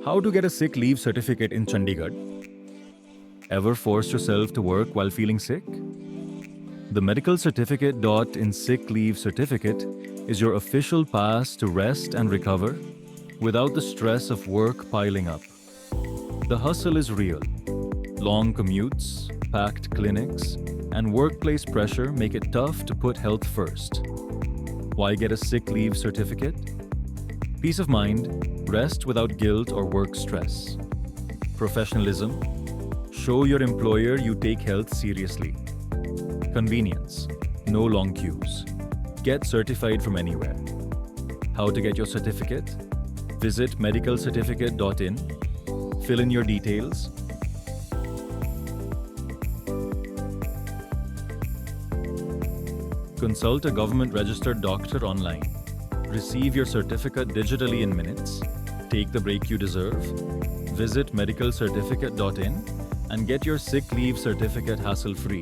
How to get a sick leave certificate in Chandigarh? Ever forced yourself to work while feeling sick? The medical certificate in sick leave certificate is your official pass to rest and recover without the stress of work piling up. The hustle is real. Long commutes, packed clinics, and workplace pressure make it tough to put health first. Why get a sick leave certificate? Peace of mind, rest without guilt or work stress. Professionalism, show your employer you take health seriously. Convenience, no long queues. Get certified from anywhere. How to get your certificate? Visit medicalcertificate.in, fill in your details, consult a government-registered doctor online, receive your certificate digitally in minutes, take the break you deserve, visit medicalcertificate.in and get your sick leave certificate hassle-free.